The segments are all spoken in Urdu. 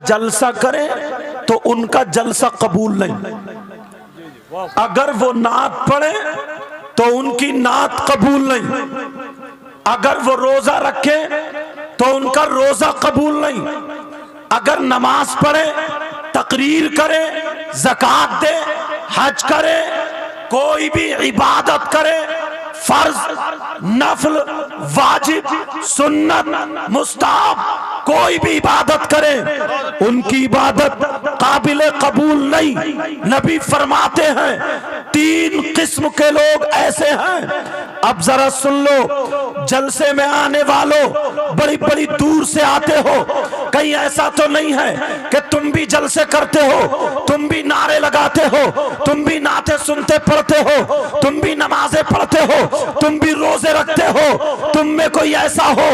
جلسہ کریں تو ان کا جلسہ قبول نہیں، اگر وہ نعت پڑھے تو ان کی نعت قبول نہیں، اگر وہ روزہ رکھے تو ان کا روزہ قبول نہیں، اگر نماز پڑھے، تقریر کرے، زکوٰۃ دے، حج کرے، کوئی بھی عبادت کرے، فرض، نفل، واجب، سنت، مستحب، کوئی بھی عبادت کرے، ان کی عبادت قابل قبول نہیں۔ نبی فرماتے ہیں 3 قسم کے لوگ ایسے ہیں۔ اب ذرا سن لو، جلسے میں آنے والوں، بڑی بڑی دور سے آتے ہو، کہیں ایسا تو نہیں ہے کہ تم بھی جلسے کرتے ہو، تم بھی نعرے لگاتے ہو، تم بھی نعتیں سنتے پڑھتے ہو، تم بھی نمازیں پڑھتے ہو، تم بھی روزے رکھتے ہو، تم میں کوئی ایسا ہو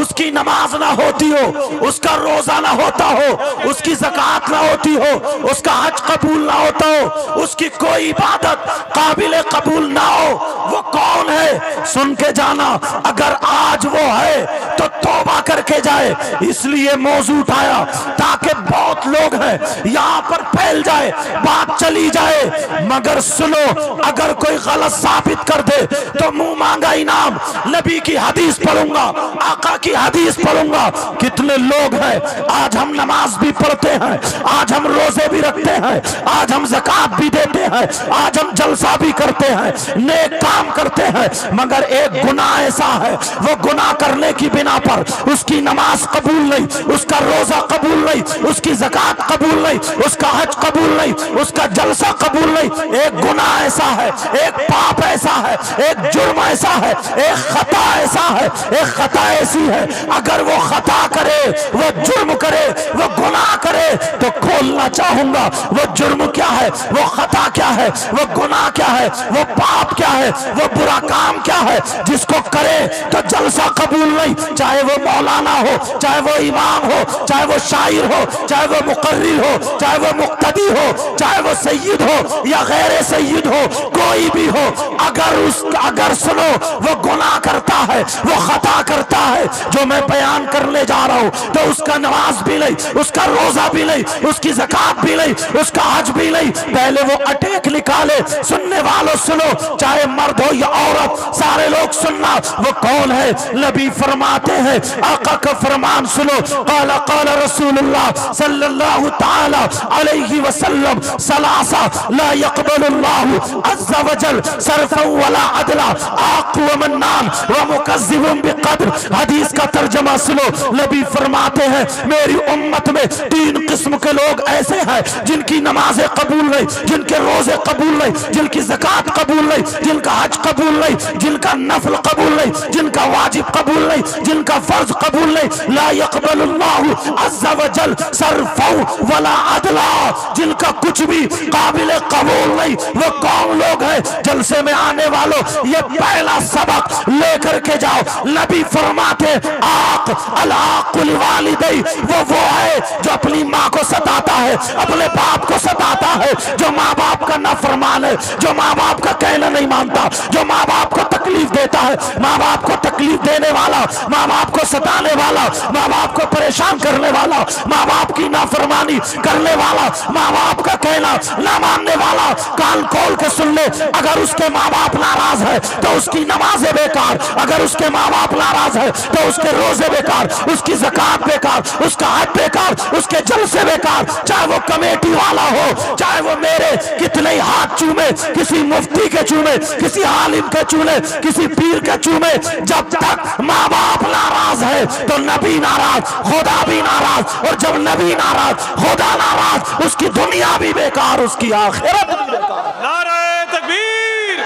اس کی نماز نہ ہوتی ہو، اس کا روزہ نہ ہوتا ہو، اس کی زکوٰۃ نہ ہوتی ہو، اس کا حج قبول نہ ہوتا ہو، اس کی کوئی عبادت قابل قبول نہ ہو، وہ کون ہے؟ سن کے جانا، اگر آج وہ ہے تو توبہ کر کے جائے۔ اس لیے موضوع اٹھایا تاکہ بہت لوگ ہیں یہاں پر پھیل جائے، بات چلی جائے، مگر سنو، اگر کوئی غلط ثابت کر دے تو منہ مانگا انعام۔ نبی کی حدیث پڑھوں گا، آقا کی حدیث پڑھوں گا۔ کتنے لوگ ہیں آج ہم نماز بھی پڑھتے ہیں، آج ہم روزے بھی رکھتے ہیں، آج ہم زکوٰۃ بھی دیتے ہیں، آج ہم جلسہ بھی کرتے ہیں، نیک کام کرتے ہیں، مگر ایک گناہ ایسا ہے، وہ گناہ کرنے کی بنا پر اس کی نماز قبول نہیں، اس کا روزہ قبول نہیں، اس کی زکوٰۃ قبول نہیں، اس کا حج قبول نہیں، اس کا جلسہ قبول نہیں۔ ایک گناہ ایسا ہے، ایک پاپ ایسا ہے، ایک جرم ایسا ہے، ایک خطا ایسا ہے، ایک خطا ایسی ہے، اگر وہ خطا کرے، وہ جرم کرے، وہ گناہ کرے تو کھولنا چاہوں گا وہ جرم کیا ہے، وہ خطا کیا ہے، وہ گناہ کیا ہے، وہ پاپ کیا ہے، وہ برا کام کیا ہے، جس کو کرے تو جلسہ قبول نہیں، چاہے وہ مولانا ہو، چاہے وہ امام ہو، چاہے وہ شاعر ہو، چاہے وہ مقرر ہو، چاہے وہ مقتدی ہو، چاہے وہ سید ہو یا غیر سید ہو، کوئی بھی ہو، اگر سنو وہ گناہ کرتا ہے، وہ خطا کرتا ہے جو میں بیان کرنے جا رہا ہوں، تو اس کا نماز بھی نہیں، اس کا روزہ بھی نہیں، اس کی زکوٰۃ بھی نہیں، اس کا حج بھی نہیں، پہلے وہ اٹیک نکالے۔ سننے والوں سنو، چاہے مرد ہو یا عورت، سارے لوگ سننا، وہ کون ہے؟ نبی فرماتے ہیں، آقا کا فرمان سنو، قال قال رسول اللہ صلی اللہ تعالی علیہ وسلم ثلاثہ لا يقبل اللہ عز وجل صرفا ولا عدلا، عاق ومنان ومکذب بقدر۔ حدیث کا ترجمہ سنو، نبی فرماتے ہیں میری امت میں 3 قسم کے لوگ ایسے ہیں جن کی نمازیں قبول نہیں، جن کے روزے قبول نہیں، جن کی زکوٰۃ قبول نہیں، جن کا حج قبول نہیں، جن کا نفل قبول نہیں، جن کا واجب قبول نہیں، جن کا فرض قبول نہیں۔ لا يقبل اللہ عز وجل صرفا ولا عدلا، جن کا کچھ بھی قابل قبول نہیں۔ وہ کون لوگ ہیں؟ جلسے میں آنے والوں یہ پہلا سبق لے کر کے جاؤ۔ نبی فرماتے آق العاق لوالدی، وہ ہے جو اپنی ماں کو ستاتا ہے، اپنے باپ کو ستاتا ہے، جو ماں باپ کا نافرمان ہے، جو ماں باپ کا کہنا نہیں مانتا، جو ماں باپ کو تکلیف دیتا ہے، ماں باپ کو تکلیف دینے والا، ماں باپ کو ستانے والا، ماں باپ کو پریشان کرنے والا، ماں باپ کی نافرمانی کرنے والا، ماں باپ کا کہنا نہ ماننے والا، کان کھول کے سن لے، اگر اس کے ماں باپ ناراض ہے تو اس کی نمازیں بیکار، اگر اس کے ماں باپ ناراض ہے تو اس کے روزے بیکار، اس کی زکوٰۃ بیکار، اس کا حج بیکار، اس کے جلسے بیکار، چاہے وہ کمیٹی والا ہو، چاہے وہ میرے کتنے ہاتھ چومے، کسی مفتی کے چومے، کسی عالم کے چومے، کسی پیر کے چومے، جب تک ماں باپ ناراض ہے تو نبی ناراض، خدا بھی ناراض، اور جب نبی ناراض، خدا ناراض، اس کی دنیا بھی بیکار، اس کی آخرت بھی بیکار۔ نعرہ تکبیر،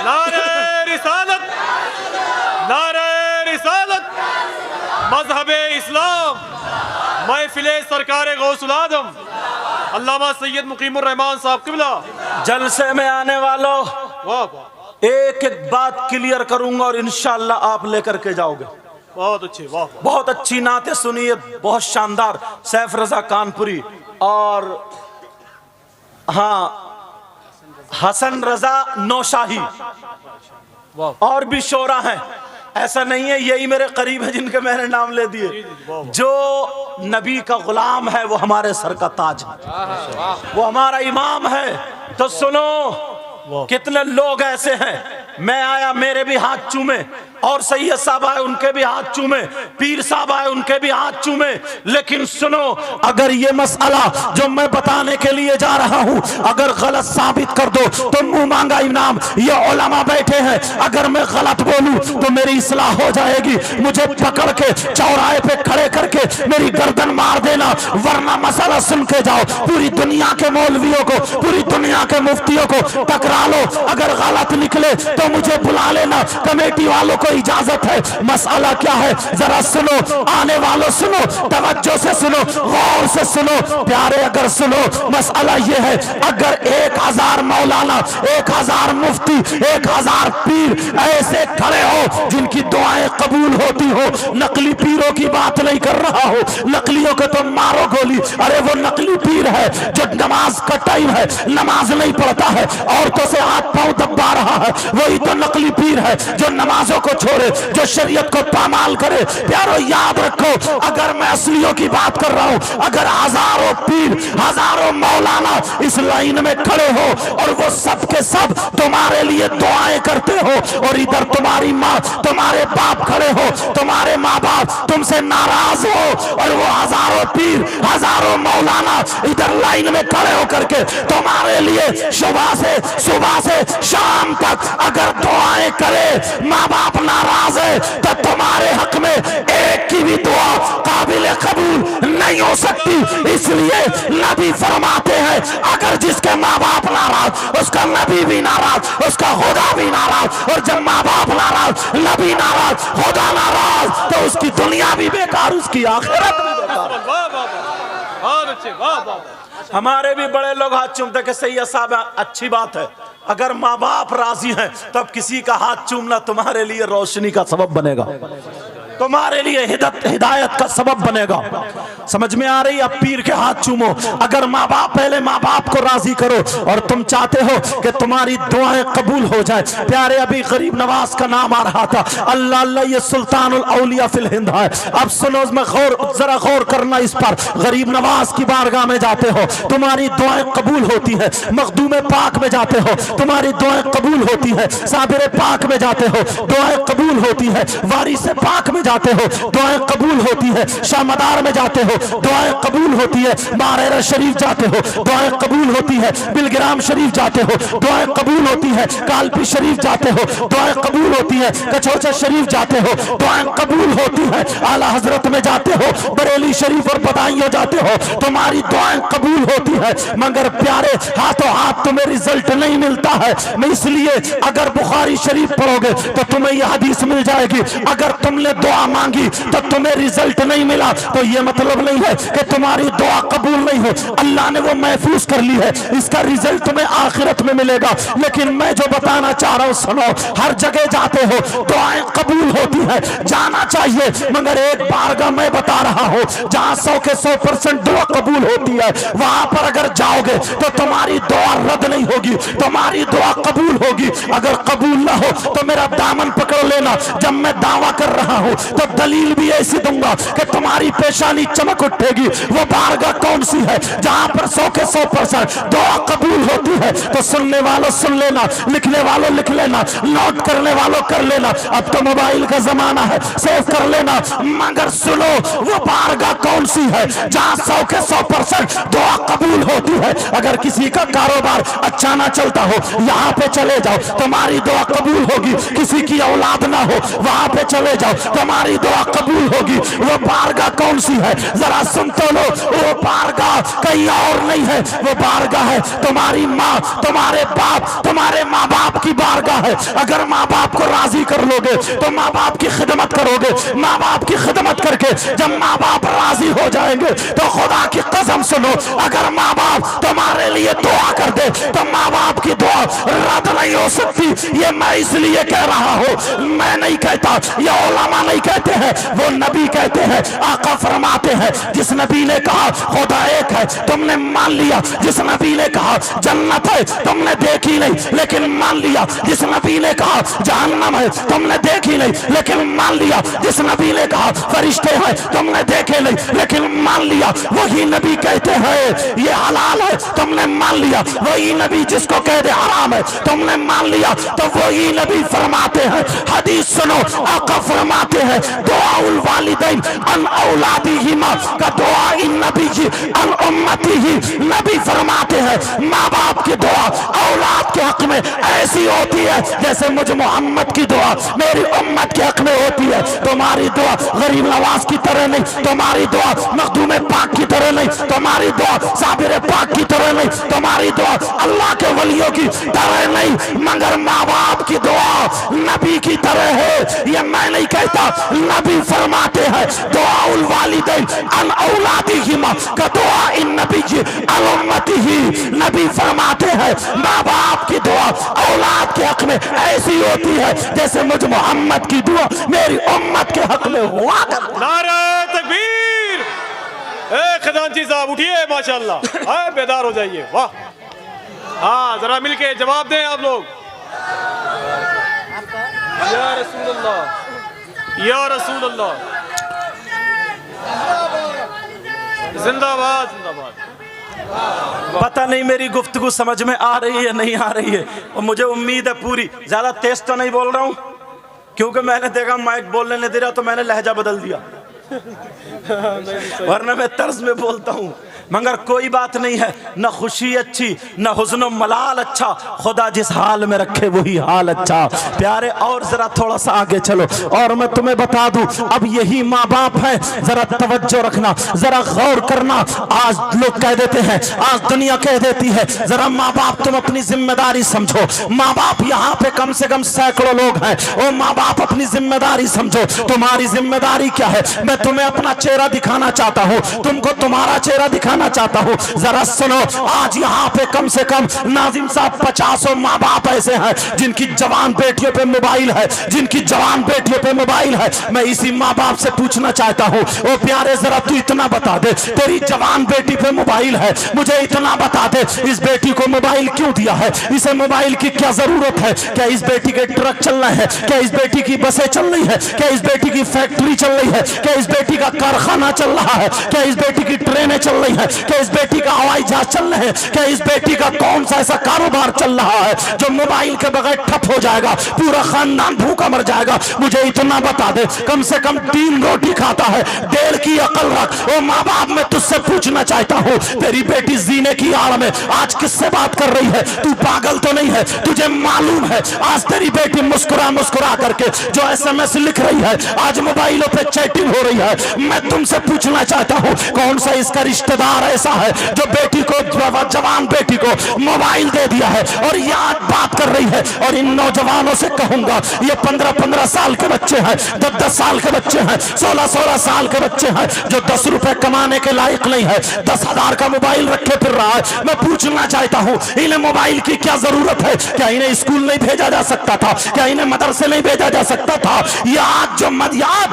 نعرہ رسالت، نعرہ رسالت، مذہب اسلام، محفل سرکار غوث العظم علامہ سید مقیم الرحمان صاحب قبلہ۔ جلسے میں آنے والوں واہ واہ، ایک ایک بات کلیئر کروں گا اور انشاءاللہ آپ لے کر کے جاؤ گے۔ بہت اچھے، واہ واہ، بہت اچھی نعتیں سنیے، بہت شاندار، سیف رضا کانپوری اور ہاں حسن رضا نوشاہی واہ، اور بھی شعراء ہیں، ایسا نہیں ہے یہی میرے قریب ہے جن کے میں نے نام لے دیے. جو نبی کا غلام ہے وہ ہمارے سر کا تاج ہے, وہ ہمارا امام ہے. تو سنو کتنے لوگ ایسے ہیں, میں آیا میرے بھی ہاتھ چومے, اور سید صاحب آئے ان کے بھی ہاتھ چومے, پیر صاحب آئے ان کے بھی ہاتھ چومے. لیکن سنو, اگر یہ مسئلہ جو میں بتانے کے لیے جا رہا ہوں اگر غلط ثابت کر دو تو منہ مانگا انعام. یہ علماء بیٹھے ہیں, اگر میں غلط بولوں تو میری اصلاح ہو جائے گی. مجھے پکڑ کے چوراہے پہ کھڑے کر کے میری گردن مار دینا, ورنہ مسئلہ سن کے جاؤ. پوری دنیا کے مولویوں کو, پوری دنیا کے مفتیوں کو ٹکرا لو, اگر غلط نکلے تو مجھے بلا لینا. کمیٹی والوں کو اجازت ہے. مسئلہ کیا ہے ذرا سنو, آنے والوں سنو, توجہ سے سنو, غور سے سنو پیارے. اگر سنو مسئلہ یہ ہے, اگر 1000 مولانا, 1000 مفتی, 1000 پیر ایسے کھڑے ہو جن کی دعائیں قبول ہوتی ہو, نقلی پیروں کی بات نہیں کر رہا ہو, نقلیوں کو تو مارو گولی. ارے وہ نقلی پیر ہے جو نماز کا ٹائم ہے نماز نہیں پڑھتا ہے, عورتوں سے ہاتھ پاؤں دبا رہا ہے, وہی تو نقلی پیر ہے جو نمازوں کو چھوڑے, جو شریعت کو پامال کرے. پیارو یاد رکھو, اگر میں اصلیوں کی بات کر رہا ہوں, اگر ہزاروں پیر, ہزاروں مولانا اس لائن میں کھڑے ہو اور وہ سب کے سب تمہارے لیے دعائیں کرتے ہو, اور ادھر تمہاری ماں, تمہارے باپ کھڑے ہو, تمہارے ماں باپ تم سے ناراض ہو, اور وہ ہزاروں پیر, ہزاروں مولانا ادھر لائن میں کھڑے ہو کر کے تمہارے لیے صبح سے شام تک اگر دعائیں کرے, ماں باپ ناراض ہے تو تمہارے حق میں ایک کی بھی دعا قابل قبول نہیں ہو سکتی. اس لیے نبی فرماتے ہیں اگر جس کے ماں باپ ناراض اس کا نبی بھی ناراض, اس کا خدا بھی ناراض, اور جب ماں باپ ناراض, نبی ناراض, خدا ناراض تو اس کی دنیا بھی بیکار, اس کی آخرت بھی بیکار. واہ واہ بہت اچھے, واہ واہ. ہمارے بھی بڑے لوگ ہاتھ چومتے کہ سید صاحب اچھی بات ہے, اگر ماں باپ راضی ہیں تب کسی کا ہاتھ چومنا تمہارے لیے روشنی کا سبب بنے گا, تمہارے لیے ہدایت کا سبب بنے گا. سمجھ میں آ رہی؟ اب پیر کے ہاتھ چومو, اگر ماں باپ, پہلے ماں باپ کو راضی کرو, اور تم چاہتے ہو کہ تمہاری دعائیں قبول ہو جائیں. پیارے ابھی غریب نواز کا نام آ رہا تھا, اللہ اللہ یہ سلطان الاولیاء فی الہند ہے. اب سنو, میں ذرا غور کرنا اس پر. غریب نواز کی بارگاہ میں جاتے ہو, تمہاری دعائیں قبول ہوتی ہے. مخدوم پاک میں جاتے ہو, تمہاری دعائیں قبول ہوتی ہے. صابر پاک میں جاتے ہو, دعائیں قبول ہوتی ہے. وارث پاک میں جاتے ہو, دعائیں قبول ہوتی ہے. شاہ مدار میں جاتے ہو, دعائیں قبول ہوتی ہے. ماریر شریف جاتے ہو, دعائیں قبول ہوتی ہے. بلگرام شریف جاتے ہو, دعائیں قبول ہوتی ہے. کالپی شریف جاتے ہو, دعائیں قبول ہوتی ہے. کچوچا شریف جاتے ہو, دعائیں قبول ہوتی ہے. اعلیٰ حضرت میں جاتے ہو, بریلی شریف اور بدائیوں جاتے ہو, تمہاری دعائیں قبول ہوتی ہے. مگر پیارے ہاتھوں ہاتھ تمہیں رزلٹ نہیں ملتا ہے. میں اس لیے اگر بخاری شریف پڑھو گے تو تمہیں یہ حدیث مل جائے گی, اگر تم نے دعا مانگی تو تمہیں رزلٹ نہیں ملا تو یہ مطلب نہیں ہے کہ تمہاری دعا قبول نہیں ہو. اللہ نے وہ محفوظ کر لی ہے, اس کا رزلٹ تمہیں آخرت میں ملے گا. لیکن میں جو بتانا چاہ رہا ہوں سنو, ہر جگہ جاتے ہو دعائیں قبول ہوتی ہے, جانا چاہیے. مگر ایک بارگاہ میں بتا رہا ہوں جہاں 100 کے 100% دعا قبول ہوتی ہے, وہاں پر اگر جاؤ گے تو تمہاری دعا رد نہیں ہوگی, تمہاری دعا قبول ہوگی. اگر قبول نہ ہو تو میرا دامن پکڑ لینا. جب میں دعویٰ کر رہا ہوں تو دلیل بھی ایسی دوں گا کہ تمہاری پیشانی چمک اٹھے گی. وہ بارگاہ کون سی ہے جہاں پر 100 کے 100% دعا قبول ہوتی ہے؟ تو سننے والوں سن لینا, لکھنے والوں لکھ لینا, نوٹ کرنے والوں کر لینا. اب تو موبائل کا زمانہ ہے, سیو کر لینا. مگر سنو, وہ بارگاہ کون سی ہے جہاں 100 کے 100% دعا قبول ہوتی ہے؟ اگر کسی کا کاروبار اچھا نہ چلتا ہو, یہاں پہ چلے جاؤ, تمہاری دعا قبول ہوگی. کسی کی اولاد نہ ہو, وہاں پہ چلے جاؤ, تمہاری دعا قبول ہوگی. وہ بارگاہ کون سی ہے ذرا سن تو لو. وہ بارگاہ کہیں اور نہیں ہے, وہ بارگاہ ہے تمہاری ماں, تمہارے باپ, تمہارے ماں باپ کی بارگاہ ہے. اگر ماں باپ کو راضی کر لو گے تو ماں باپ کی خدمت کرو گے. ماں باپ کی خدمت کر کے جب ماں باپ راضی ہو جائیں گے تو خدا کی قسم سنو, اگر ماں باپ تمہارے لیے دعا کر دے تو ماں باپ کی دعا رد نہیں ہو سکتی. یہ میں اس لیے کہہ رہا ہوں, میں نہیں کہتا, یہ علماء نہیں کہتے ہیں وہ نبی کہتے ہیں. آقا فرماتے ہیں جس نبی نے کہا خدا ایک ہے تم نے مان لیا, جس نبی نے کہا جنت ہے تم نے دیکھی نہیں لیکن مان لیا, جس نبی نے کہا جہنم ہے تم نے دیکھی نہیں لیکن مان لیا, جس نبی نے کہا فرشتے ہیں تم نے دیکھے نہیں لیکن مان لیا, وہی نبی کہتے ہیں یہ حلال ہے تم نے مان لیا, وہی نبی جس کو کہہ دے حرام ہے تم نے مان لیا, تو وہی نبی فرماتے ہیں حدیث سنو. آقا فرماتے ہیں دعا الوالدین ان اولادہما کا دعا النبی ان امتی. نبی فرماتے ہیں ماں باپ کی دعا اولاد کے حق میں ایسی ہوتی ہے جیسے مجھ محمد کی دعا میری امت کے حق میں ہوتی ہے. تمہاری دعا غریب نواز کی طرح نہیں, تمہاری دعا مخدوم پاک کی طرح نہیں, تمہاری دعا صابر پاک کی طرح نہیں, تمہاری دعا اللہ کے ولیوں کی طرح نہیں, مگر ماں باپ کی دعا نبی کی طرح ہے. یہ میں نہیں کہتا, نبی فرماتے ہیں دعا الوالدین ان اولادہما کا دعا النبی ان امتی. نبی فرماتے ہیں ماں باپ کی دعا اولاد کے حق میں ایسی ہوتی ہے جیسے مجھ محمد کی دعا میری امت کے حق میں ہوا کرتی. نعرہ تکبیر. اے خزانچی صاحب اٹھیے ماشاءاللہ, بیدار ہو جائیے. واہ, ہاں ذرا مل کے جواب دیں آپ لوگ. یا رسول اللہ, یا رسول اللہ, زندہ باد زندہ باد. پتہ نہیں میری گفتگو سمجھ میں آ رہی ہے نہیں آ رہی ہے, اور مجھے امید ہے پوری. زیادہ تیز تو نہیں بول رہا ہوں کیونکہ میں نے دیکھا مائک بولنے نہیں دے رہا تو میں نے لہجہ بدل دیا, ورنہ میں طرز میں بولتا ہوں. مگر کوئی بات نہیں ہے, نہ خوشی اچھی نہ حزن و ملال اچھا, خدا جس حال میں رکھے وہی حال اچھا. پیارے اور ذرا تھوڑا سا آگے چلو اور میں تمہیں بتا دوں, اب یہی ماں باپ ہیں, ذرا توجہ رکھنا, ذرا غور کرنا. آج لوگ کہہ دیتے ہیں, آج دنیا کہہ دیتی ہے ذرا ماں باپ تم اپنی ذمہ داری سمجھو. ماں باپ یہاں پہ کم سے کم سینکڑوں لوگ ہیں, او ماں باپ اپنی ذمہ داری سمجھو. تمہاری ذمہ داری کیا ہے؟ میں تمہیں اپنا چہرہ دکھانا چاہتا ہوں, تم کو تمہارا چہرہ دکھانا چاہتا ہوں. ذرا سنو, آج یہاں پہ کم سے کم ناظم صاحب 50 ماں باپ ایسے ہیں جن کی جوان بیٹیوں پہ موبائل ہے, جن کی جوان بیٹیوں پہ موبائل ہے. میں اسی ماں باپ سے پوچھنا چاہتا ہوں, او پیارے ذرا تو اتنا بتا دے, تیری جوان بیٹی پہ موبائل ہے, مجھے اتنا بتا دے اس بیٹی کو موبائل کیوں دیا ہے, اسے موبائل کی کیا ضرورت ہے؟ کیا اس بیٹی کے ٹرک چل رہے ہیں؟ کیا اس بیٹی کی بسیں چل رہی ہے؟ کیا اس بیٹی کی فیکٹری چل رہی ہے؟ کیا اس بیٹی کا کارخانہ چل رہا ہے؟ کیا اس بیٹی کی ٹرینیں چل رہی ہیں؟ کیا اس بیٹی کا ہوائی جہاز چل رہے ہیں؟ کیا اس بیٹی کا کون سا ایسا کاروبار چل رہا ہے جو موبائل کے بغیر ٹھپ ہو جائے گا, پورا خاندان بھوکا مر جائے گا؟ مجھے اتنا بتا دے, کم سے کم 3 روٹی کھاتا ہے, دیر کی عقل رکھ. او ماں باپ میں تجھ سے پوچھنا چاہتا ہوں, تیری بیٹی زینے کی آڑ میں آج کس سے بات کر رہی ہے؟ تو پاگل تو نہیں ہے؟ تجھے معلوم ہے آج تیری بیٹی مسکرا مسکرا کر کے جو SMS لکھ رہی ہے, آج موبائلوں پہ چیٹنگ ہو رہی ہے. میں تم سے پوچھنا چاہتا ہوں کون سا اس کا رشتہ دار ایسا ہے جو بیٹی کو, جوان بیٹی کو موبائل دے دیا ہے اور یاد بات کر رہی ہے؟ اور ان نوجوانوں سے کہوں گا, یہ 15 سال کے بچے ہیں, 10 سال کے بچے ہیں, 16 سال کے بچے ہیں جو 10 روپے کمانے کے لائق نہیں ہے, 10,000 کا موبائل رکھے پھر رہا ہے. میں پوچھنا چاہتا ہوں انہیں موبائل کی کیا ضرورت ہے؟ کیا انہیں اسکول نہیں بھیجا جا سکتا تھا؟ کیا انہیں مدرسے نہیں بھیجا جا سکتا تھا؟ آج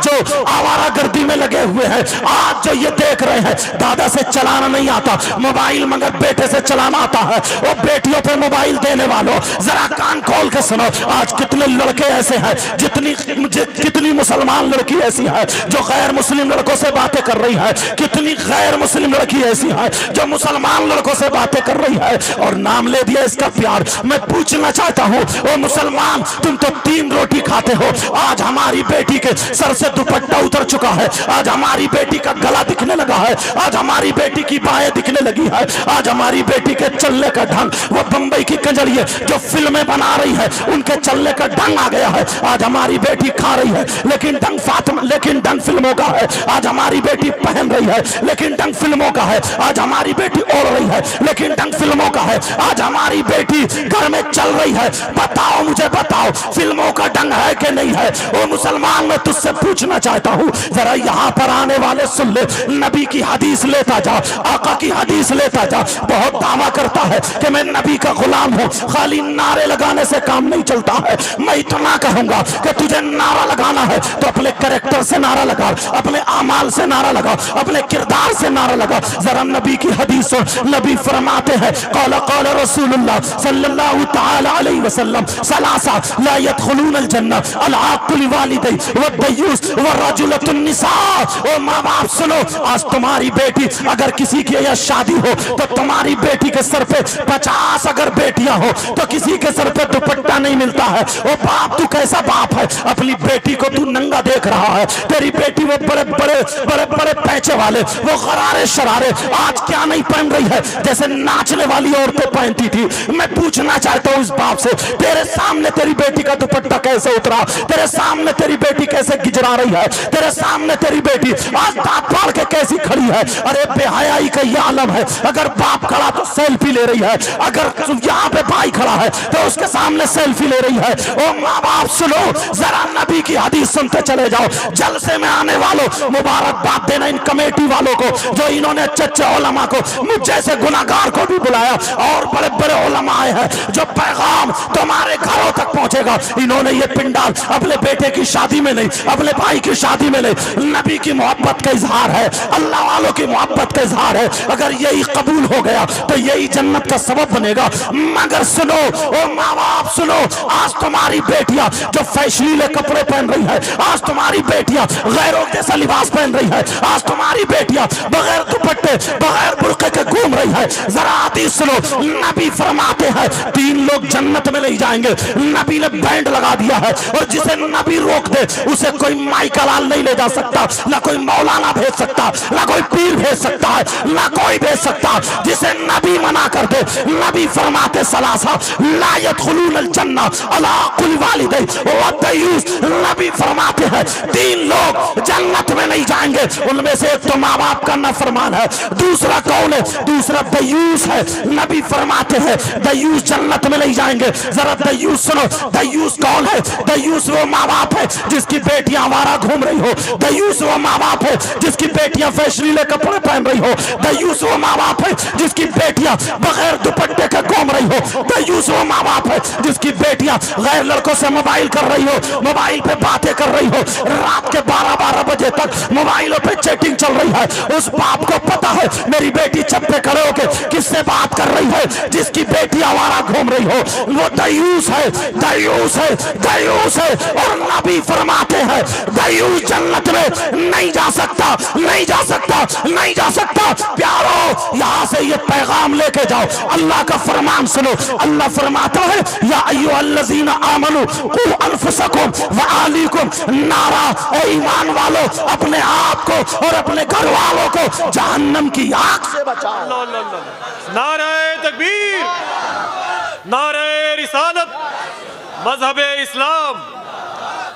جو آوارہ گردی میں لگے ہوئے ہیں, آج جو یہ دیکھ رہے ہیں دادا سے چلانا نہیں آتا موبائل مگر بیٹے سے چلانا آتا ہے, وہ بیٹیوں پہ موبائل دینے والوں ذرا کان کھول کے سنو. آج کتنے لڑکے ایسے ہیں, کتنی مسلمان لڑکی ایسی ہے جو غیر مسلم لڑکوں سے باتیں کر رہی ہے, کتنی غیر مسلم لڑکی ایسی ہے جو مسلمان لڑکوں سے باتیں کر رہی ہے, اور نام لے دیا اس کا پیار. میں پوچھنا چاہتا ہوں او مسلمان, تم تو 3 روٹی کھاتے ہو, آج ہماری بیٹی کے سر سے دوپٹہ اتر چکا ہے, آج ہماری بیٹی کا گلا دکھنے لگا ہے, آج ہماری بیٹی کی بائیں دکھنے لگی ہے, آج ہماری بیٹی کے چلنے کا ڈھنگ, وہ بمبئی کی کنجریے جو فلمیں بنا رہی ہے ان کے چلنے کا ڈھنگ آ گیا ہے. آج ہماری بیٹی کھا رہی ہے لیکن ڈنگ فلموں کا ہے. آج ہماری بیٹی پہن رہی ہے لیکن ڈنگ فلموں کا ہے. آج ہماری بیٹی اوڑھ رہی ہے لیکن ڈنگ فلموں کا ہے. آج ہماری بیٹی گھر میں چل رہی ہے, بتاؤ مجھے بتاؤ فلموں کا ڈنگ ہے کہ نہیں ہے؟ وہ مسلمان میں تجھ سے پوچھنا چاہتا ہوں ذرا یہاں پر آنے والے سن لے, نبی کی حدیث لیتا جا, آقا کی حدیث لیتا جا. بہت دعویٰ کرتا ہے کہ میں نبی کا غلام ہوں. خالی نعرے لگانے سے کام نہیں چلتا ہے. میں اتنا کہوں گا کہ تجھے نعرہ لگانا ہے تو اپنے کریکٹر سے نعرہ لگا, اپنے اعمال سے نعرہ لگا, اپنے کردار سے نعرہ لگا. ذرا نبی کی حدیث سن. نبی فرماتے ہیں قال قال رسول اللہ صلی اللہ تعالی علیہ وسلم ثلاثہ لا يدخلون الجنہ العاق لوالدی والدیوس والرجلۃ النساء. او ماں باپ سنو, آج تمہاری بیٹی اگر کسی کی یا شادی ہو تو تمہاری بیٹی کے سر پہ 50 اگر بیٹیاں ہو تو کسی کے سر پہ دوپٹہ نہیں ملتا ہے. او باپ تو کیسا باپ ہے, اپنی بیٹی کو تو ننگا دیکھ رہا ہے. تیری بیٹی وہ بڑے بڑے بڑے بڑے پیچے والے وہ غرارے شرارے آج کیا نہیں پہن رہی ہے جیسے ناچنے والی عورتیں پہنتی تھی. میں پوچھنا چاہتا ہوں اس باپ سے, تیرے سامنے تیری بیٹی کا دوپٹہ کیسے اترا, تیرے سامنے تیری بیٹی کیسے گجرا رہی ہے, تیرے سامنے تیری بیٹی آج دانت پھاڑ کے کیسی کھڑی ہے. ارے بے حیائی کا یہ عالم ہے. اگر باپ کھڑا تو سیلفی لے رہی ہے, اگر یہاں پہ بھائی کھڑا ہے تو اس کے سامنے سیلفی لے رہی ہے. او ماں باپ سنو, ذرا نبی کی حدیث سنتے چلے جاؤ. جلسے میں آنے والوں مبارکباد دینا ان کمیٹی والوں کو جو انہوں نے اچھے اچھے علماء کو, مجھ جیسے گناہگار کو بھی بلایا, اور بڑے بڑے علماء آئے ہیں جو پیغام تمہارے گھروں تک پہنچے گا. انہوں نے یہ پنڈال اپنے بیٹے کی شادی میں نہیں, اپنے بھائی کی شادی میں نہیں, نبی کی محبت کا اظہار ہے, اللہ والوں کی محبت کا اظہار ہے. اگر یہی قبول ہو گیا تو یہی جنت کا سبب بنے گا. مگر سنو او ماں باپ سنو, آج تمہاری بیٹیاں جو فیشنیلے کپڑے پہن رہی ہے, آج تمہاری بیٹیاں غیروں جیسا لباس پہن رہی ہے, آج تمہاری بیٹیاں بغیر دوپٹے بغیر برقعے کے گھوم رہی ہے. ذرا حدیث سنو. نبی فرماتے ہیں 3 لوگ جنت میں نہیں جائیں گے. نبی نے بینڈ لگا دیا ہے, اور جسے نبی روک دے اسے کوئی مائیکل لال نہیں لے جا سکتا, نہ کوئی مولانا بھیج سکتا, نہ کوئی پیر بھیج سکتا ہے, نہ کوئی بھیج سکتا. جسے نبی منع کر دے, نبی فرماتے ثلاثہ لا يدخلون الجنہ العاق لوالدی والدیوس. نبی فرماتے ہیں 3 لوگ جنت میں نہیں جائیں گے. ان میں سے ایک تو ماں باپ کا نافرمان ہے, دوسرا کون ہے, دوسرا دیوس ہے. نبی فرماتے ہیں دیوس جنت میں نہیں جائیں گے. ذرا دیوس سنو, دیوس کون ہے؟ دیوس وہ ماں باپ ہے جس کی بیٹیاں آوارہ گھوم رہی ہو. دیوس وہ ماں باپ ہے جس کی بیٹیاں فیشنیلے کپڑے پہن رہی ہو. دیوس وہ ماں باپ ہے جس کی بیٹیاں بغیر دوپٹے کے گھوم رہی ہو. دیوس وہ ماں باپ ہے جس کی بیٹیاں غیر لڑکوں سے موبائل کر رہی ہو, موبائل پہ باتیں کر رہی ہو, رات کے 12 بجے تک موبائلوں پہ چیٹنگ چل رہی ہے. اس باپ کو پتا ہے میری بیٹی چھت پہ کھڑے ہو کے کس سے بات کر رہی ہے, جس کی بیٹی آوارہ گھوم رہی ہو. وہ دیوس ہے, دیوس ہے, دیوس ہے. اور نبی فرماتے ہیں دیوس جنت میں نہیں جا سکتا, نہیں جا سکتا, نہیں جا سکتا. پیارو یہاں سے یہ پیغام لے کے جاؤ, اللہ کا فرمان سنو. اللہ فرماتا ہے یا ایھا الذین آمنوا قوا انفسکم واہلیکم نارا. اے ایمان والو اپنے آپ کو اور اپنے گھر والوں کو جہنم کی آگ سے بچاؤ. نعرہ تکبیر, نعرہ رسالت, مذہب اسلام,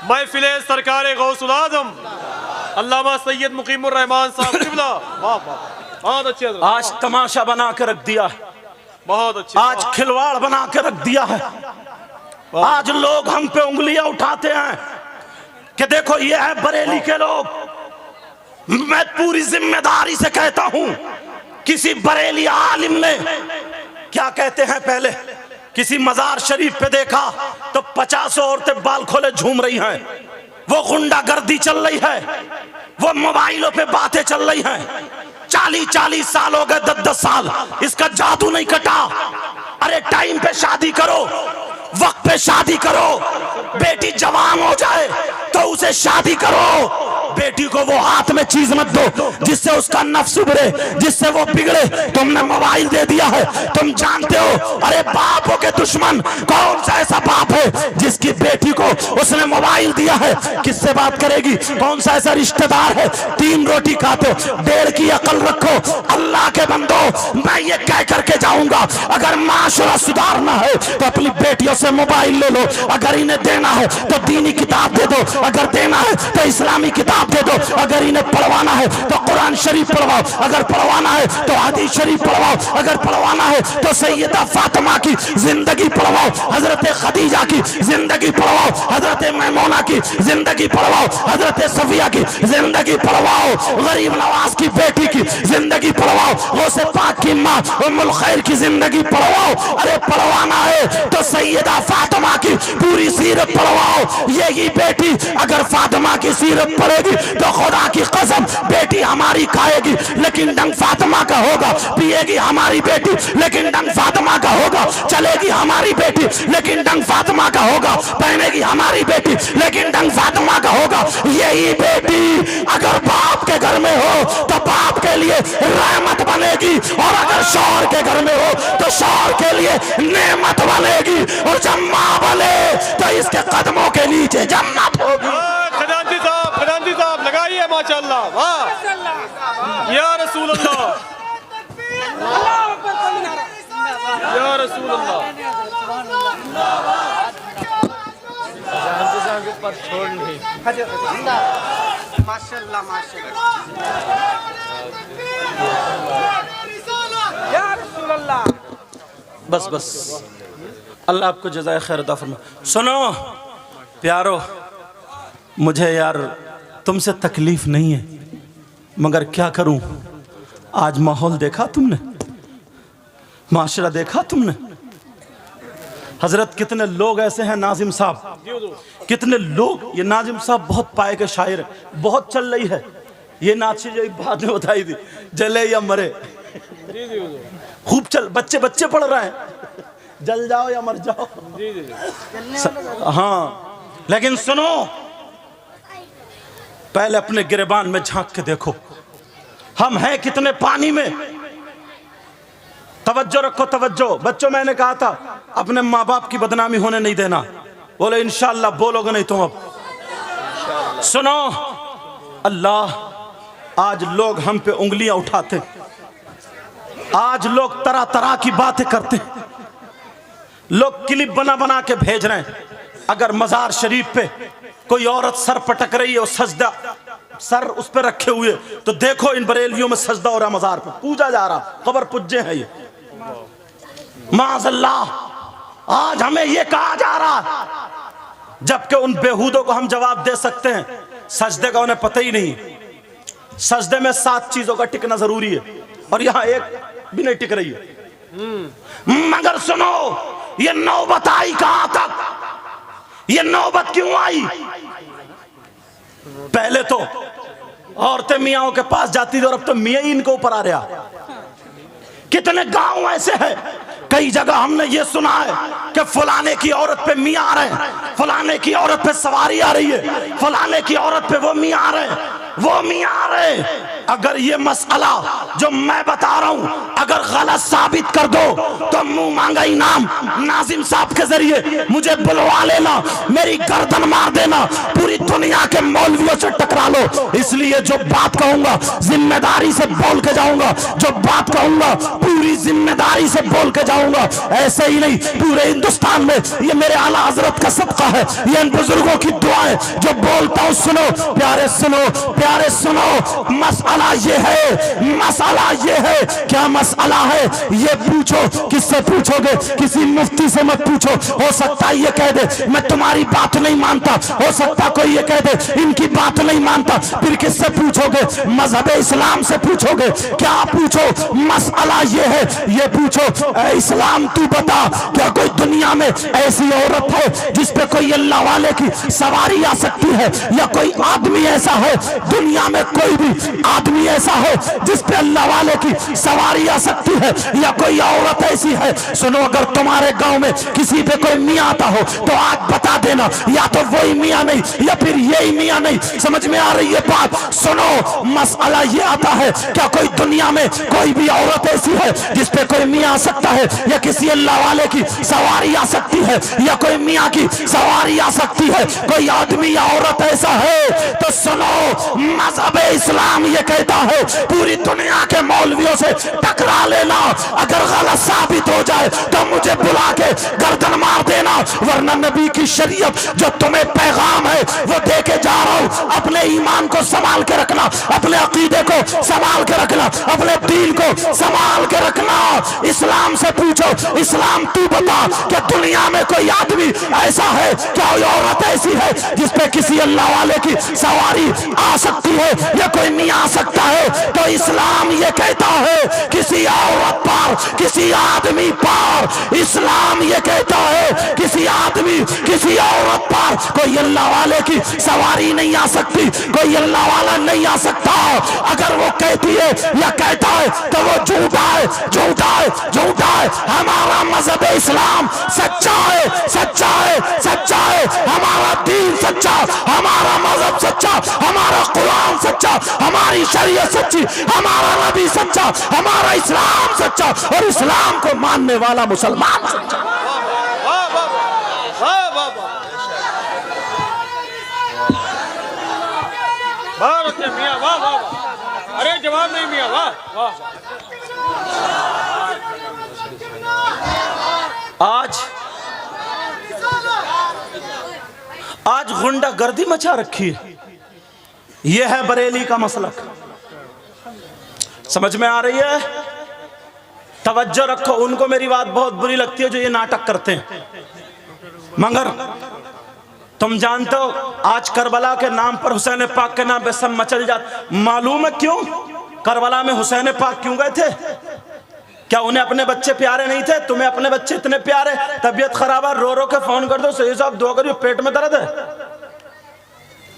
محفل سرکار غوث العظم علامہ سید مقیم الرحمان صاحب قبلہ. واہ واہ, بہت اچھے حضرت. آج تماشا بنا کے رکھ دیا ہے, بہت اچھے. آج کھلواڑ بنا کے رکھ دیا ہے. آج لوگ ہم پہ انگلیاں اٹھاتے ہیں کہ دیکھو یہ ہے بریلی کے لوگ. میں پوری ذمہ داری سے کہتا ہوں, کسی بریلی عالم نے کیا کہتے ہیں, پہلے کسی مزار شریف پہ دیکھا تو 50 عورتیں بال کھولے جھوم رہی ہیں, وہ غنڈہ گردی چل رہی ہے, وہ موبائلوں پہ باتیں چل رہی ہیں. 40 سال ہو گئے, 10 سال, اس کا جادو نہیں کٹا. ارے ٹائم پہ شادی کرو, وقت پہ شادی کرو. بیٹی جوان ہو جائے تو اسے شادی کرو. بیٹی کو وہ ہاتھ میں چیز مت دو جس سے اس کا نفس ابھرے, جس سے وہ بگڑے. تم نے موبائل دے دیا ہے, تم جانتے ہو. ارے باپوں کے دشمن, کون سا ایسا باپ ہے جس کی بیٹی کو اس نے موبائل دیا ہے, کس سے بات کرے گی؟ کون سا ایسا رشتہ دار ہے 3 روٹی کھاتے ہو, 1.5 کی عقل رکھو. اللہ کے بندو, میں یہ کہہ کر کے جاؤں گا, اگر معاشرہ سدھارنا ہے تو اپنی بیٹیوں سے موبائل لے لو. اگر انہیں دینا ہے تو دینی کتاب دے دو, اگر دینا ہے تو اسلامی کتاب جواب دے دو. اگر انہیں پڑھوانا ہے تو قرآن شریف پڑھواؤ, اگر پڑھوانا ہے تو حدیث شریف پڑھواؤ, اگر پڑھوانا ہے تو سیدہ فاطمہ کی زندگی پڑھواؤ, حضرت خدیجہ کی زندگی پڑھواؤ, حضرت میمونہ کی زندگی پڑھواؤ, حضرت صفیہ کی زندگی پڑھواؤ, غریب نواز کی بیٹی کی زندگی پڑھواؤ, غوث پاک کی ماں ام الخیر کی زندگی پڑھواؤ. ارے پڑھوانا ہے تو سیدہ فاطمہ کی پوری سیرت پڑھواؤ. یہی بیٹی اگر فاطمہ کی سیرت پڑھے گی تو خدا کی قسم بیٹی ہماری کھائے گی لیکن ڈنگ فاطمہ کا ہوگا, پیے گی ہماری بیٹی لیکن ڈنگ فاطمہ کا ہوگا, چلے گی ہماری بیٹی لیکن ڈنگ فاطمہ کا ہوگا, پہنے گی ہماری بیٹی لیکن ڈنگ فاطمہ کا ہوگا. یہی بیٹی اگر باپ کے گھر میں ہو تو باپ کے لیے رحمت بنے گی, اور اگر شوہر کے گھر میں ہو تو شوہر کے لیے نعمت بنے گی, اور جب ماں بنے تو اس کے قدموں کے نیچے جنت ہوگی. خزانچی صاحب لگائیے ماشاءاللہ. واہ یا رسول اللہ, یا رسول اللہ. ماشاءاللہ ماشاءاللہ یا رسول اللہ. بس بس, اللہ آپ کو جزائے خیر عطا فرمائے. سنو پیارو, مجھے یار تم سے تکلیف نہیں ہے, مگر کیا کروں, آج ماحول دیکھا تم نے, معاشرہ دیکھا تم نے. حضرت کتنے لوگ ایسے ہیں, ناظم صاحب کتنے لوگ, یہ ناظم صاحب بہت پائے کے شاعر ہیں, بہت چل رہی ہے یہ ناچی جو بات نے بتائی تھی, جلے یا مرے, خوب چل, بچے بچے پڑھ رہے ہیں, جل جاؤ یا مر جاؤ. ہاں لیکن سنو, پہلے اپنے گریبان میں جھانک کے دیکھو, ہم ہیں کتنے پانی میں. توجہ رکھو توجہ بچوں, میں نے کہا تھا اپنے ماں باپ کی بدنامی ہونے نہیں دینا. بولے انشاءاللہ, بولو گے نہیں تم اب. سنو, اللہ آج لوگ ہم پہ انگلیاں اٹھاتے, آج لوگ طرح طرح کی باتیں کرتے, لوگ کلپ بنا بنا کے بھیج رہے ہیں. اگر مزار شریف پہ کوئی عورت سر پٹک رہی ہے اور سجدہ سر اس پہ رکھے ہوئے, تو دیکھو ان بریلویوں میں سجدہ ہو رہا, مزار پہ پوجا جا رہا, قبر پجے ہیں یہ. معاذ اللہ, آج ہمیں یہ کہا جا رہا, جبکہ ان بےہودوں کو ہم جواب دے سکتے ہیں. سجدے کا انہیں پتہ ہی نہیں, سجدے میں 7 چیزوں کا ٹکنا ضروری ہے, اور یہاں ایک بھی نہیں ٹک رہی ہے. مگر سنو, یہ نوبت آئی کہاں تک, یہ نوبت کیوں آئی؟ پہلے تو عورتیں میاں کے پاس جاتی تھی, اور اب تو میاں ہی ان کو اوپر آ رہا. کتنے گاؤں ایسے ہیں, کئی جگہ ہم نے یہ سنا ہے کہ فلانے کی عورت پہ میاں آ رہے ہیں, فلانے کی عورت پہ سواری آ رہی ہے, فلانے کی عورت پہ وہ میاں آ رہے ہیں, وہ میاں آ رہے ہیں. اگر یہ مسئلہ جو میں بتا رہا ہوں اگر غلط ثابت کر دو تو منہ مانگا انعام ناظم صاحب کے ذریعے مجھے بلوا لینا, میری گردن مار دینا, پوری دنیا کے مولویوں سے ٹکرا لو. اس لیے جو بات کہوں گا ذمہ داری سے بول کے جاؤں گا, جو بات کہوں گا پوری ذمہ داری سے بول کے جاؤں گا. ایسے ہی نہیں, پورے ہندوستان میں یہ میرے اعلیٰ حضرت کا صدقہ ہے, یہ ان بزرگوں کی دعائیں جو بولتا ہوں. سنو پیارے, سنو پیارے, سنو. مسئلہ یہ ہے, مسئلہ یہ ہے. کیا مسئلہ ہے یہ پوچھو, کس سے پوچھو گے؟ کسی مفتی سے مت پوچھو. ہو سکتا ہے یہ کہہ دے میں تمہاری بات نہیں مانتا, ہو سکتا کوئی یہ کہہ دے ان کی بات نہیں مانتا. پھر کس سے پوچھو گے؟ مذہب اسلام سے پوچھو گے. کیا پوچھو؟ مسئلہ یہ ہے, یہ پوچھو اے اسلام تو بتا, کیا کوئی دنیا میں ایسی عورت ہے جس پہ کوئی اللہ والے کی سواری آ سکتی ہے, یا کوئی آدمی ایسا ہے دنیا میں, کوئی بھی آدمی ایسا ہے جس پہ اللہ والے کی سواری آ سکتی ہے, یا کوئی عورت ایسی ہے؟ سنو, اگر تمہارے گاؤں میں کسی پہ کوئی میاں آتا ہو تو آج بتا دینا, یا تو وہی میاں نہیں یا پھر یہی میاں نہیں. سمجھ میں آ رہی ہے بات؟ سنو, مسئلہ یہ آتا ہے, کیا کوئی دنیا میں کوئی بھی عورت ایسی ہے جس پہ کوئی میاں آ سکتا ہے, یا کسی اللہ والے کی سواری آ سکتی ہے, یا کوئی میاں کی سواری آ سکتی ہے؟ کوئی آدمی یا عورت ایسا ہے تو سنو, مذہب اسلام یہ کہتا ہے پوری دنیا کے مولویوں سے ٹکرا لینا، اگر غلط ثابت ہو جائے تو مجھے بلا کے گردن مار دینا، ورنہ نبی کی شریعت جو تمہیں پیغام ہے وہ دے کے جا رہا ہوں۔ اپنے ایمان کو سنبھال کے رکھنا، اپنے عقیدے کو سنبھال کے رکھنا، اپنے دین کو سنبھال کے رکھنا۔ اسلام سے پوچھو، اسلام تو بتا کہ دنیا میں کوئی آدمی ایسا ہے، کیا کوئی عورت ایسی ہے جس پہ کسی اللہ والے کی سواری آ سکتی ہے یا کوئی نہیں آ سکتا ہے؟ تو اسلام یہ کہتا ہے کسی عورت پر، کسی آدمی پر، اسلام یہ کہتا ہے کسی آدمی، کسی عورت پر کوئی اللہ والے کی سواری نہیں آ سکتی، کوئی اللہ والا نہیں آ سکتا۔ اگر وہ کہتی ہے یا کہتا ہے تو وہ جھوٹا ہے، جھوٹا ہے، جھوٹا ہے۔ ہمارا مذہب اسلام سچا ہے، سچا ہے، سچا ہے، ہمارا دین سچا، ہمارا مذہب سچا، ہمارا قرآن سچا، ہماری شریعت سچی، ہمارا نبی سچا، ہمارا اسلام سچا، اور اسلام کو ماننے والا مسلمان سچا۔ واہ واہ واہ واہ واہ، بارک ہے میاں، واہ واہ واہ، ارے جواب نہیں میاں، واہ واہ۔ آج غنڈہ گردی مچا رکھی ہے، یہ ہے بریلی کا مسلک۔ سمجھ میں آ رہی ہے؟ توجہ رکھو، ان کو میری بات بہت بری لگتی ہے جو یہ ناٹک کرتے ہیں، مگر تم جانتے ہو آج کربلا کے نام پر، حسین پاک کے نام پہ سب مچل جاتا۔ معلوم ہے کیوں کربلا میں حسین پاک کیوں گئے تھے؟ کیا انہیں اپنے بچے پیارے نہیں تھے؟ تمہیں اپنے بچے اتنے پیارے، طبیعت خراب ہے رو رو کے فون کر دو، سید صاحب دعا کریو پیٹ میں درد ہے۔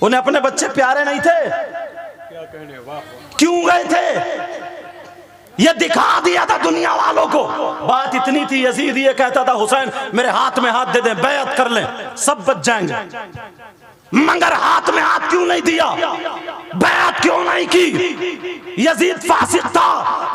انہیں اپنے بچے پیارے نہیں تھے؟ کیوں گئے تھے؟ یہ دکھا دیا تھا دنیا والوں کو، بات اتنی تھی یزید یہ کہتا تھا حسین میرے ہاتھ میں ہاتھ دے دیں، بیعت کر لیں، سب بچ جائیں گے، مگر ہاتھ میں ہاتھ کیوں نہیں دیا؟ بیعت کیوں نہیں کی؟ یزید فاسق تھا،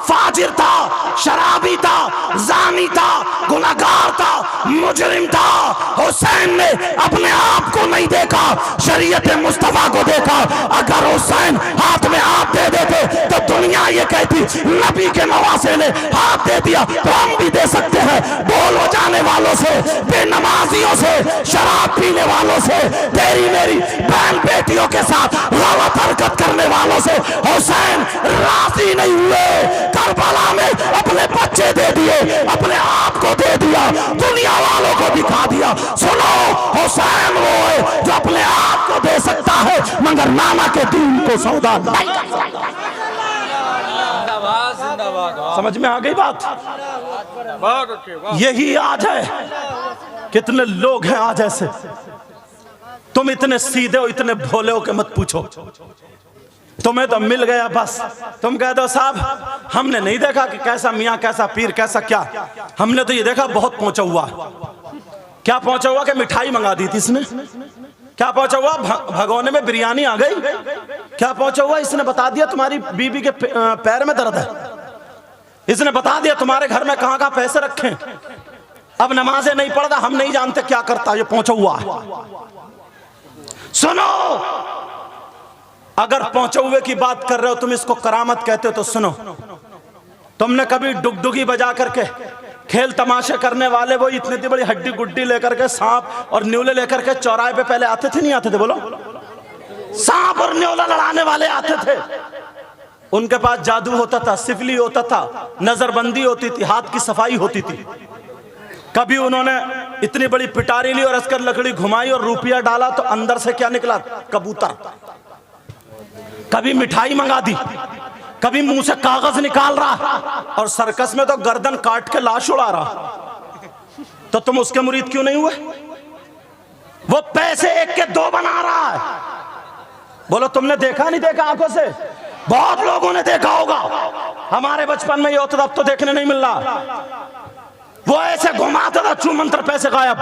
فاجر تھا، شرابی تھا، زانی تھا، گناہگار تھا، مجرم تھا۔ حسین نے اپنے آپ کو نہیں دیکھا، شریعت مصطفیٰ کو دیکھا۔ اگر حسین ہاتھ میں ہاتھ دے دیتے تو دنیا یہ کہتی نبی کے نواسے نے ہاتھ دے دیا، تو ہم بھی دے سکتے ہیں۔ بول بجانے والوں سے، بے نمازیوں سے، شراب پینے والوں سے، تیری میری بہن بیٹیوں کے ساتھ غلط حرکت کرنے والوں سے حسین راضی نہیں ہوئے۔ کربلا میں اپنے بچے دے دیے، اپنے آپ کو دے دیا، دنیا والوں کو دکھا دیا۔ سنو، حسین وہ ہے جو اپنے آپ کو دے سکتا ہے مگر نانا کے دین کو سودا نہیں کر سکتا۔ سمجھ میں آ گئی بات؟ یہی آج ہے، کتنے لوگ ہیں آج ایسے، تم اتنے سیدھے ہو، اتنے بھولے ہو کہ مت پوچھو، تمہیں تو مل گیا بس، تم کہہ دو صاحب ہم نے نہیں دیکھا کہ کیسا میاں، کیسا پیر، کیسا کیا، ہم نے تو یہ دیکھا بہت پہنچا ہوا۔ کیا پہنچا ہوا کہ مٹھائی منگا دی تھی اس نے؟ کیا پہنچا ہوا بھگونے میں بریانی آ گئی؟ کیا پہنچا ہوا اس نے بتا دیا تمہاری بیوی کے پیر میں درد ہے؟ اس نے بتا دیا تمہارے گھر میں کہاں کہاں پیسے رکھیں؟ اب نمازیں نہیں پڑھتا، ہم نہیں جانتے کیا کرتا، یہ پہنچا ہوا ہے۔ سنو، اگر پہنچے ہوئے کی بات کر رہے ہو، تم اس کو کرامت کہتے ہو تو سنو، تم نے کبھی ڈگڈگی بجا کر کے کھیل تماشے کرنے والے وہ اتنی بڑی ہڈی گڈی لے کر کے، سانپ اور نیولے لے کر کے چوراہے پہ پہلے آتے تھے نہیں آتے تھے؟ بولو، سانپ اور نیولا لڑانے والے آتے تھے، ان کے پاس جادو ہوتا تھا، سفلی ہوتا تھا، نظر بندی ہوتی تھی، ہاتھ کی صفائی ہوتی تھی۔ کبھی انہوں نے اتنی بڑی پٹاری لی اور اس کر لکڑی گھمائی اور روپیہ ڈالا تو اندر سے کیا نکلا؟ کبوتر۔ کبھی مٹھائی منگا دی، کبھی منہ سے کاغذ نکال رہا، اور سرکس میں تو گردن کاٹ کے لاش اڑا رہا۔ تو تم اس کے مرید کیوں نہیں ہوئے؟ وہ پیسے ایک کے دو بنا رہا ہے۔ بولو تم نے دیکھا نہیں دیکھا آنکھوں سے؟ بہت لوگوں نے دیکھا ہوگا، ہمارے بچپن میں یہ ہوتا تھا، اب تو دیکھنے نہیں مل رہا۔ وہ ایسے گھماتا تھا، چو منتر پیسے غائب۔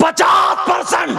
50%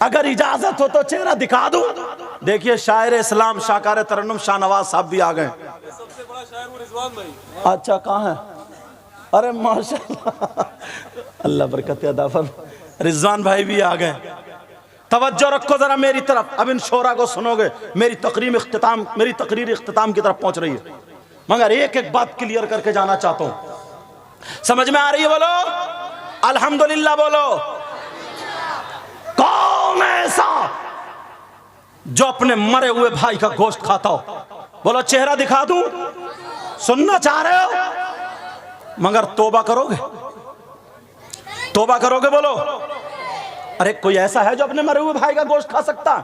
اگر اجازت ہو تو چہرہ دکھا دوں. دیکھیے شاعر اسلام شاکار ترنم شاہ نواز صاحب بھی آ گئے. اچھا کہاں ہے؟ ارے ماشاءاللہ اللہ برکت عطا فرمائے. رضوان بھائی بھی آ گئے. توجہ رکھو ذرا میری طرف. اب ان شعرا کو سنو گے. میری تقریر اختتام کی طرف پہنچ رہی ہے، مگر ایک ایک بات کلیئر کر کے جانا چاہتا ہوں. سمجھ میں آ رہی ہے؟ بولو الحمدللہ. بولو کون ایسا جو اپنے مرے ہوئے بھائی کا گوشت کھاتا ہو؟ بولو چہرہ دکھا دوں. سننا چاہ رہے ہو مگر توبہ کرو گے؟ توبہ کرو گے؟ بولو. ارے کوئی ایسا ہے جو اپنے مرے ہوئے بھائی کا گوشت کھا سکتا؟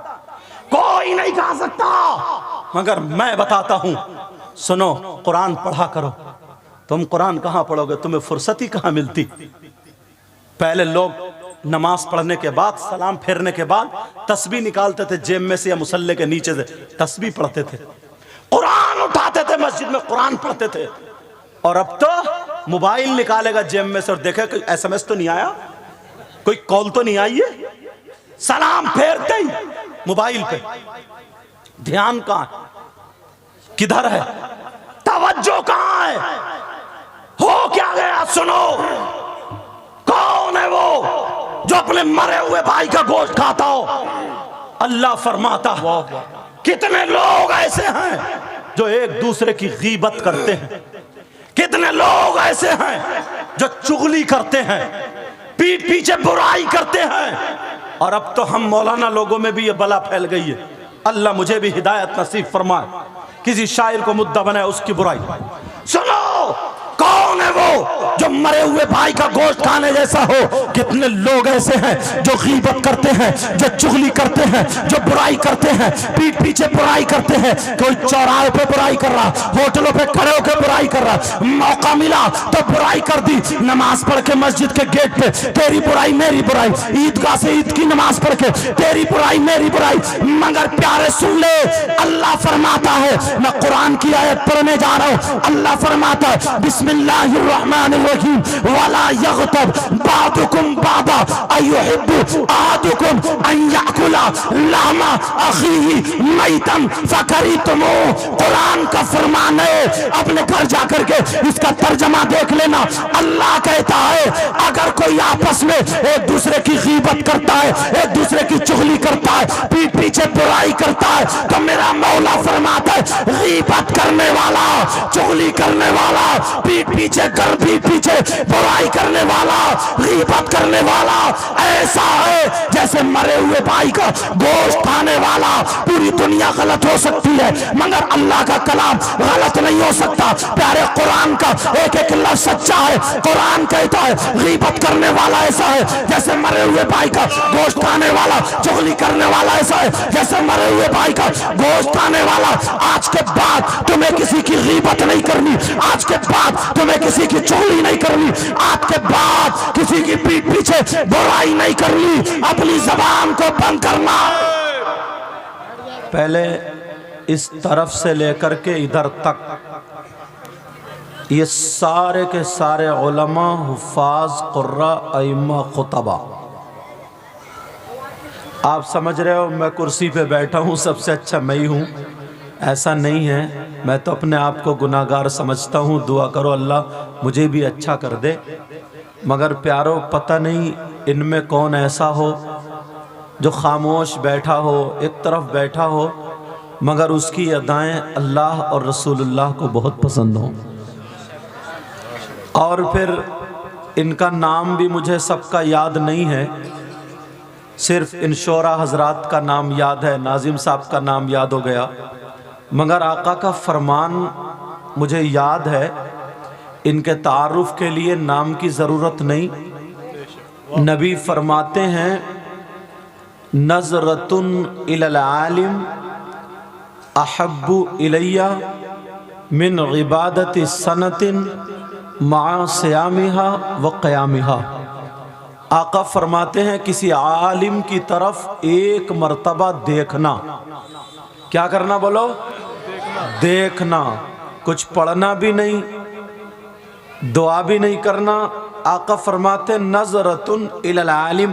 کوئی نہیں کھا سکتا. مگر میں بتاتا ہوں، سنو، قرآن پڑھا کرو. تم قرآن کہاں پڑھو گے؟ تمہیں فرصت ہی کہاں ملتی. پہلے لوگ نماز پڑھنے کے بعد، سلام پھیرنے کے بعد تسبیح نکالتے تھے جیب میں سے یا مصلے کے نیچے سے، تسبیح پڑھتے تھے، قرآن اٹھاتے تھے، مسجد میں قرآن پڑھتے تھے. اور اب تو موبائل نکالے گا جیب میں سے اور دیکھے کوئی ایس ایم ایس تو نہیں آیا، کوئی کال تو نہیں آئی ہے. سلام پھیرتے ہی موبائل پہ. دھیان کہاں ہے؟ کدھر ہے؟ توجہ کہاں ہے؟ ہو کیا گیا؟ سنو، کون ہے وہ جو اپنے مرے ہوئے بھائی کا گوشت کھاتا ہو؟ اللہ فرماتا کتنے لوگ ایسے ہیں جو ایک دوسرے کی غیبت کرتے ہیں، کتنے لوگ ایسے ہیں جو چغلی کرتے ہیں، پیٹ پیچھے برائی کرتے ہیں. اور اب تو ہم مولانا لوگوں میں بھی یہ بلا پھیل گئی ہے. اللہ مجھے بھی ہدایت نصیب فرمائے. کسی شاعر کو مدعا بنائے اس کی برائی. سنو، کون ہے وہ جو مرے ہوئے بھائی کا گوشت کھانے جیسا ہو؟ کتنے لوگ ایسے ہیں جو غیبت کرتے ہیں، جو چغلی کرتے ہیں، جو برائی کرتے ہیں، پیٹ پیچھے برائی کرتے ہیں. کوئی چوراہے پہ برائی کر رہا، ہوٹلوں پہ کھڑے ہو کے برائی کر رہا، موقع ملا تو برائی کر دی. نماز پڑھ کے مسجد کے گیٹ پہ تیری برائی میری برائی، عیدگاہ سے عید کی نماز پڑھ کے تیری برائی میری برائی. مگر پیارے سن لے، اللہ فرماتا ہے، میں قرآن کی آیت پڑھنے جا رہا ہوں. اللہ فرماتا ہے بسم اللہ الرحمن الرحیم ولا یغتب بعضکم بعضا ایحب احدکم ان یأکل لحم اخیہ میتا فکرہتموہ. قرآن کا فرمان ہے، اپنے گھر جا کر کے اس کا ترجمہ دیکھ لینا. اللہ کہتا ہے اگر کوئی آپس میں ایک دوسرے کی غیبت کرتا ہے، ایک دوسرے کی چغلی کرتا ہے، پیٹ پیچھے برائی کرتا ہے، تو میرا مولا فرماتا ہے غیبت کرنے والا، چغلی کرنے والا، پیٹ پیچھے برائی کرنے والا، غیبت کرنے والا ایسا ہے جیسے مرے ہوئے بھائی کا گوشت کھانے والا. پوری دنیا غلط ہو سکتی ہے مگر اللہ کا کلام غلط نہیں ہو سکتا. پیارے قرآن کا ایک ایک لفظ سچا ہے. قرآن کہتا ہے غیبت کرنے والا ایسا ہے جیسے مرے ہوئے بھائی کا گوشت کھانے والا، چغلی کرنے والا ایسا ہے جیسے مرے ہوئے بھائی کا گوشت کھانے والا. آج کے بعد تمہیں کسی کی غیبت نہیں کرنی، آج کے بعد تمہیں کسی کی چغلی نہیں کرنی، آج کے بعد کسی کی پیٹ پیچھے برائی نہیں کرنی. اپنی زبان کو بند کرنا. پہلے اس طرف سے لے کر کے ادھر تک یہ سارے کے سارے علماء، حفاظ، قراء، ائمہ، خطبہ. آپ سمجھ رہے ہو میں کرسی پہ بیٹھا ہوں، سب سے اچھا میں ہی ہوں؟ ایسا نہیں ہے. میں تو اپنے آپ کو گناہگار سمجھتا ہوں. دعا کرو اللہ مجھے بھی اچھا کر دے. مگر پیارو پتہ نہیں ان میں کون ایسا ہو جو خاموش بیٹھا ہو، ایک طرف بیٹھا ہو، مگر اس کی ادائیں اللہ اور رسول اللہ کو بہت پسند ہوں. اور پھر ان کا نام بھی مجھے سب کا یاد نہیں ہے، صرف ان شعراء حضرات کا نام یاد ہے، ناظم صاحب کا نام یاد ہو گیا، مگر آقا کا فرمان مجھے یاد ہے. ان کے تعارف کے لیے نام کی ضرورت نہیں. نبی فرماتے ہیں نظرۃ الی العالم احب الی من عبادت سنۃ مع صیامها و قیامها. آقا فرماتے ہیں کسی عالم کی طرف ایک مرتبہ دیکھنا. کیا کرنا بولو؟ دیکھنا. کچھ پڑھنا بھی نہیں، دعا بھی نہیں کرنا. آقا فرماتے نظرۃ الی العالم،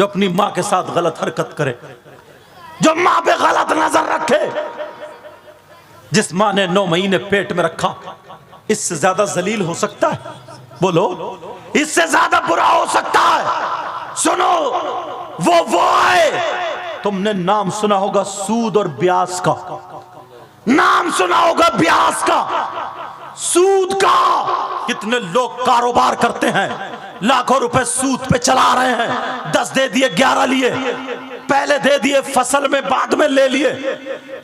جو اپنی ماں کے ساتھ غلط حرکت کرے، جو ماں پہ غلط نظر رکھے، جس ماں نے 9 مہینے پیٹ میں رکھا، اس سے زیادہ ذلیل ہو سکتا ہے؟ بولو، اس سے زیادہ برا ہو سکتا ہے؟ سنو، وہ آئے، تم نے نام سنا ہوگا سود اور بیاس کا، نام سنا ہوگا بیاس کا، سود کا۔ کتنے لوگ کاروبار کرتے ہیں، لاکھوں روپے سود پہ چلا رہے ہیں، 10 دے دیے، 11 لیے، پہلے دے دیے فصل میں، بعد میں لے لیے۔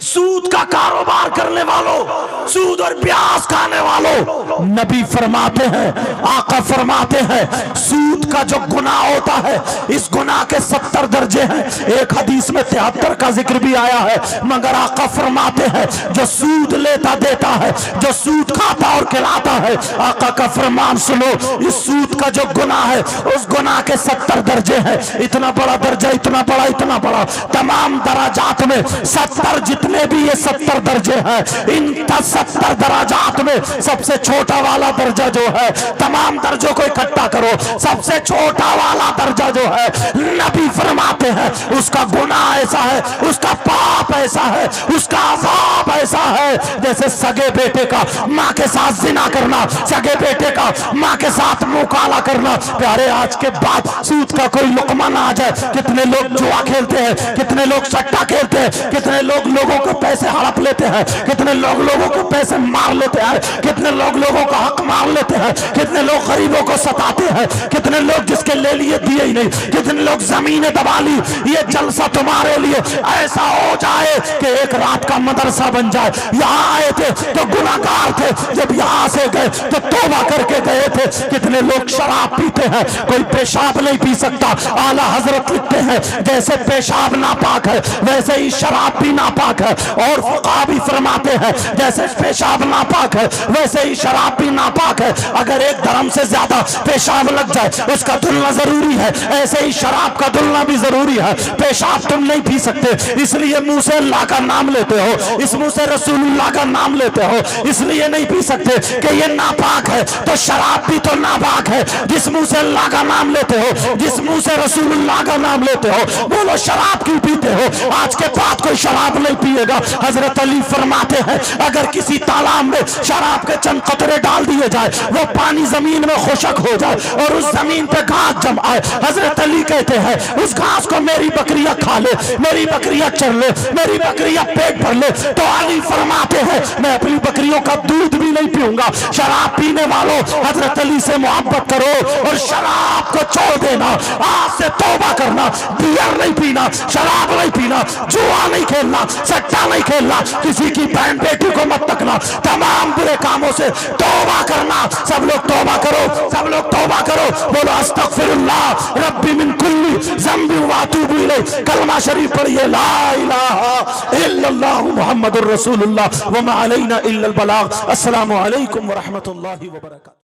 سود کا کاروبار کرنے والوں، سود اور بیاس کھانے والوں، نبی فرماتے ہیں، آقا فرماتے ہیں، سود کا جو گناہ ہوتا ہے، اس گناہ کے 70 درجے ہیں۔ ایک حدیث میں 73 کا ذکر بھی آیا ہے، مگر آقا فرماتے ہیں جو سود لیتا دیتا ہے، جو سود کھاتا اور کھلاتا ہے، آقا کا فرمان سنو، اس سود کا جو گناہ ہے، اس گناہ کے 70 درجے ہیں۔ اتنا بڑا درجہ، اتنا بڑا، اتنا بڑا، تمام درجات میں 70 جتنے بھی یہ 70 درجے ہیں، ان 70 درجات میں سب سے چھوٹا والا درجہ جو ہے، تمام درجوں کو اکٹھا کرو، سب سے چھوٹا والا درجہ جو ہے، نبی فرماتے ہیں اس کا گناہ ایسا ہے، اس کا پاپ ایسا ہے، اس کا عذاب ایسا ہے، جیسے سگے بیٹے کا ماں کے ساتھ زنا کرنا، سگے بیٹے کا ماں کے ساتھ منہ کالا کرنا۔ پیارے، آج کے بعد سود کا کوئی لقمہ نہ آ جائے۔ کتنے لوگ جوا کھیلتے ہیں، کتنے لوگ سٹا کھیلتے ہیں، کتنے لوگ لوگوں کو پیسے ہڑپ لیتے ہیں، کتنے لوگ لوگوں کو پیسے مار لیتے ہیں، کتنے لوگ لوگوں کا حق مار لیتے ہیں، کتنے لوگ غریبوں کو ستاتے ہیں، کتنے لوگ جس کے لے لیے دیے ہی نہیں، کتنے لوگ زمینیں دبا لی۔ یہ جلسہ تمہارے لیے ایسا ہو جائے کہ ایک رات کا مدرسہ بن جائے۔ یہاں آئے تھے تو گناہگار تھے، جب یہاں سے گئے تو توبہ کر کے گئے تھے۔ کتنے لوگ شراب پیتے ہیں، کوئی پیشاب نہیں پی سکتا۔ اعلیٰ حضرت لکھتے ہیں جیسے پیشاب ناپاک ہے، ویسے ہی شراب بھی ناپاک ہے، اور فقہا بھی فرماتے ہیں جیسے پیشاب ناپاک ہے، ویسے ہی شراب بھی ناپاک ہے۔ اگر ایک دھرم سے زیادہ پیشاب لگ جائے اس کا دھلنا ضروری ہے، ایسے ہی شراب کا دھلنا بھی ضروری ہے۔ پیشاب تم نہیں پی سکتے، اس لیے منہ سے اللہ کا نام لیتے ہو، اس منہ سے رسول اللہ کا نام لیتے ہو، اس لیے نہیں پی سکتے کہ یہ ناپاک ہے، تو شراب بھی تو ناپاک ہے۔ جس منہ سے اللہ کا نام لیتے ہو، جس منہ سے رسول اللہ کا نام لیتے ہو، بولو شراب کیوں پیتے ہو؟ آج کے بعد کوئی شراب نہیں پیے گا۔ حضرت علی فرماتے ہیں اگر کسی تالاب میں شراب کے چند قطرے ڈال دیے جائے، وہ پانی زمین میں خشک ہو جائے اور اس زمین پہ گھاس جم آئے، حضرت علی کہتے ہیں اس گھاس کو میری بکریاں کھا لے، میری بکریاں چر لے، میری بکریاں پیٹ بھر لے، تو علی فرماتے ہیں میں اپنی بکریوں کا دودھ بھی نہیں پیوں گا۔ شراب پینے والوں، حضرت علی سے محبت کرو اور شراب کو چھوڑ دینا، آج سے توبہ کرنا، بیئر نہیں پینا، شراب نہیں پینا، جوا نہیں کھیلنا، سٹا نہیں کھیلنا، کسی کی بہن بیٹی کو مت تکنا، تمام برے کاموں سے توبہ کرنا۔ سب لوگ توبہ کرو، سب لوگ توبہ کرو، بولو استغفر اللہ ربی من کل ذنب واتوب الیہ۔ کلمہ شریف پڑھیے، لا الہ الا اللہ محمد الرسول اللہ وما علینا الا البلاغ۔ السلام علیکم ورحمۃ اللہ وبرکاتہ۔